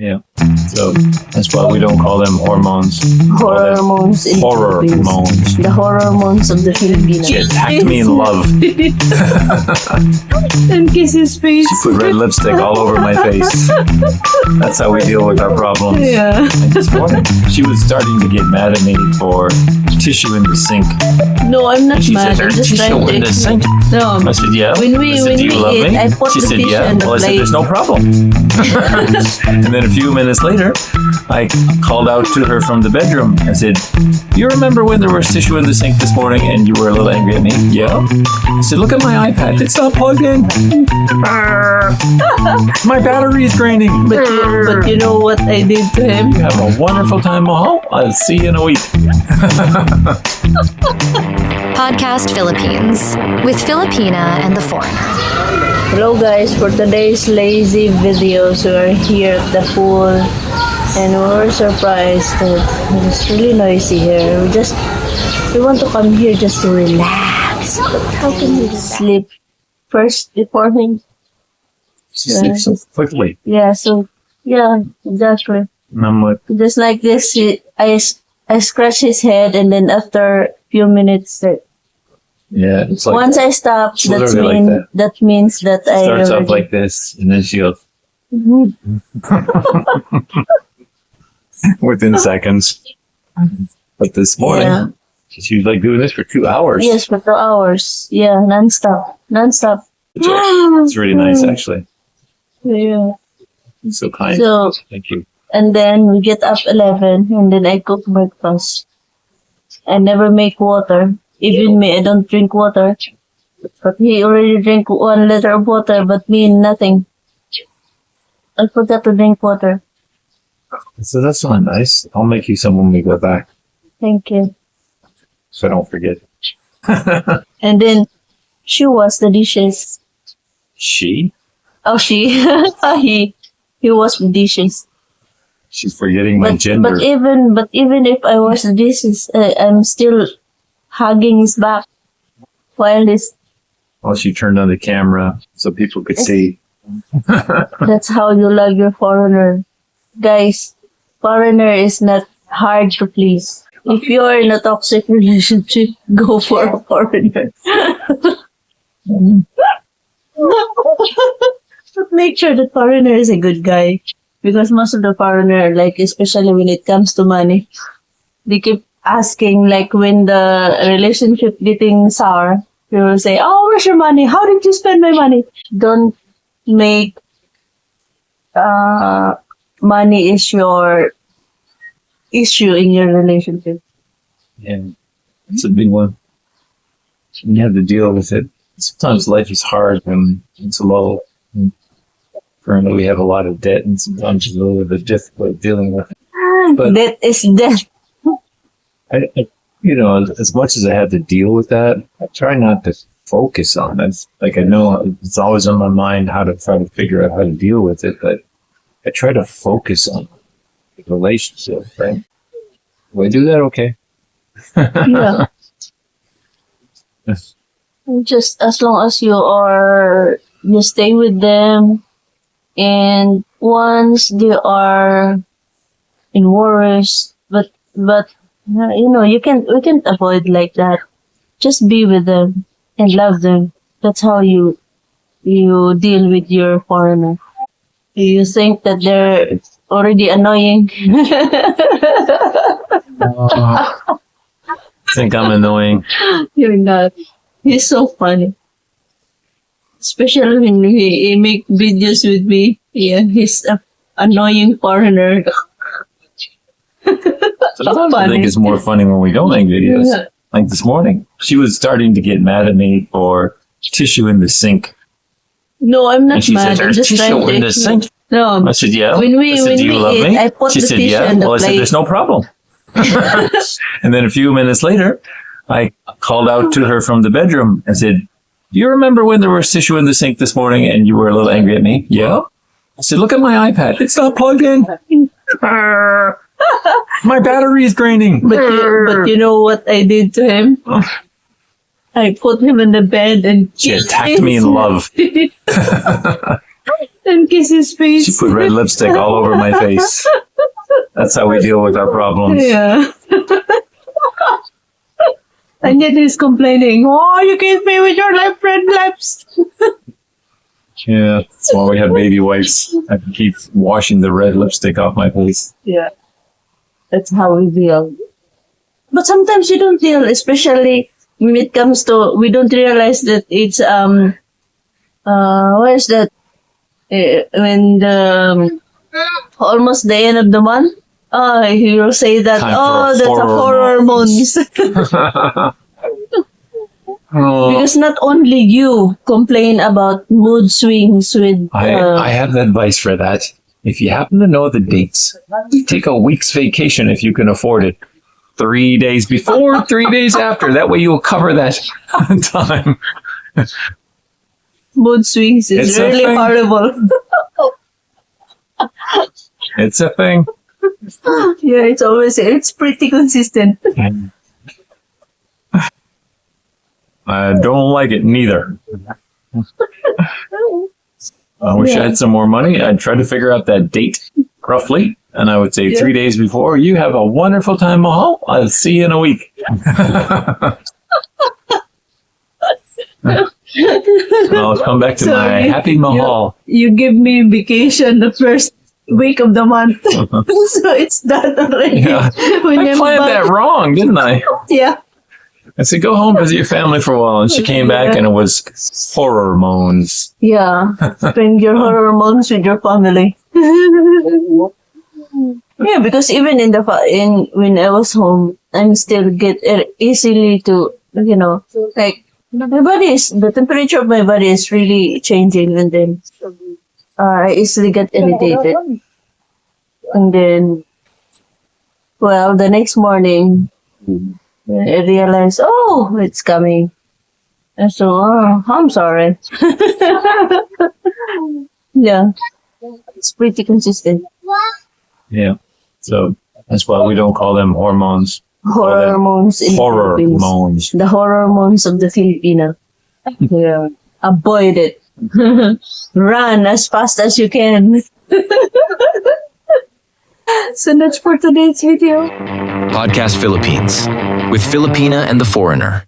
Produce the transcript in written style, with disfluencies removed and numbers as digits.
Yeah. So that's why we don't call them hormones. Hormones in Horror Philippines. moans. The hormones of the Filipinas. She attacked me in love. And kiss his face. She put red lipstick all over my face. That's how we deal with our problems. Yeah. And this morning, she was starting to get mad at me for tissue in the sink. No, I'm not And she mad. said, I'm "There's just trying tissue in the to. sink." No. I said, yeah. When I we said, do you love eat, me? I put She the said, tissue yeah. on the Well, I said, plate. there's no problem. And then a few minutes later, I called out to her from the bedroom. I said, "Do you remember when there was tissue in the sink this morning and you were a little angry at me?" "Yeah." I said, "Look at my iPad. It's not plugged in. My battery is draining." But you know what I did to him? Have a wonderful time, Mahal. I'll see you in a week. Podcast Philippines with Filipina and the Foreigner. Hello guys, for today's lazy videos, we are here at the pool and we were surprised that it's really noisy here. We want to come here just to relax. But how can we sleep first before him? She sleeps so quickly. Yeah, so yeah, exactly. And I'm like, Just like this, I scratch his head and then after a few minutes, yeah, it's like once I stop, It's literally like that means that I starts already. off like this, and then she goes Mhm. within seconds. But this morning, Yeah. she was like doing this for 2 hours. Yes, for 2 hours. Yeah, non-stop. It's really nice, actually. Yeah. So kind. So, Thank you. and then we get up 11 and then I cook breakfast. I never make water. Even me, I don't drink water. But he already drank 1 liter of water, but me, nothing. I forgot to drink water. So that's not nice. I'll make you some when we go back, Thank you. so I don't forget. And then she was the dishes. She? Oh, she. He was the dishes. She's forgetting my gender. But even if I was the dishes, I'm still hugging his back while this. Well, she turned on the camera so people could see. That's how you love your foreigner, guys. Foreigner is not hard to please. If you are in a toxic relationship, go for a foreigner. But make sure the foreigner is a good guy, because most of the foreigner, like especially when it comes to money, they keep asking, like when the relationship getting sour, they will say, "Oh, where's your money? How did you spend my money?" Don't make money is your issue in your relationship. Yeah, it's a big one. You have to deal with it. Sometimes life is hard when it's low. Currently, we have a lot of debt, and sometimes it's a little bit difficult dealing with it. But- That is death. As much as I had to deal with that, I try not to focus on it. Like, I know it's always on my mind how to try to figure out how to deal with it, but I try to focus on the relationship, right? Do I do that okay? Yeah. Just as long as you stay with them, and once they are in worries, but we can't avoid like that. Just be with them and love them. That's how you deal with your foreigner. You think that they're already annoying? Think I'm annoying. You're not. He's so funny. Especially when he make videos with me. Yeah, he's an annoying foreigner. Sometimes I think it's more funny when we don't make videos. Yeah. Like this morning, she was starting to get mad at me for tissue in the sink. No, I'm And not she mad. said, I'm "There's just trying tissue in to the sink." No, I said, "Yeah." When we I said, "Do you love eat, me?" I put She the said, tissue "Yeah." on the Well, I said, plate. "There's no problem." And then a few minutes later, I called out to her from the bedroom and said, "Do you remember when there was tissue in the sink this morning and you were a little angry at me?" "Yeah." I said, "Look at my iPad. It's not plugged in. My battery is draining." But you know what I did to him? I put him in the bed and She attacked me in love. And kiss his face. She put red lipstick all over my face. That's how we deal with our problems. Yeah. And yet he's complaining, oh, you kissed me with your red lips. Yeah, that's why we have baby wipes. I can keep washing the red lipstick off my face. Yeah. That's how we deal. But sometimes we don't deal, especially when it comes to, we don't realize that it's, what is that? When the, almost the end of the month, he will say that, Time for that's a hormones. Oh, Because not only you complain about mood swings with, I have advice for that. If you happen to know the dates, take a week's vacation if you can afford it. 3 days before, 3 days after. That way you'll cover that time. mood swings is It's a really thing. horrible. It's a thing. Yeah, it's pretty consistent. I don't like it neither. I wish I had some more money. I'd try to figure out that date roughly. And I would say 3 days before, you have a wonderful time, Mahal. I'll see you in a week. I'll come back to So my happy Mahal. You give me vacation the first week of the month. So it's that already. Yeah. When I I'm planned back- that wrong, didn't I? Yeah. I said, go home, visit your family for a while. And she came back and it was hormones. Yeah. Spend your hormones with your family. Yeah, because even when I was home, I'm still get easily to, like, the temperature of my body is really changing, and then I easily get irritated. And then, well, the next morning, I realized, oh, it's coming. And so, I'm sorry. Yeah, it's pretty consistent. Yeah. So that's why we don't call them hormones. Hormones in the Philippines. Hormones. The hormones of the Filipina. Yeah. Avoid it. Run as fast as you can. So that's for today's video. Podcast Philippines with Filipina and the Foreigner.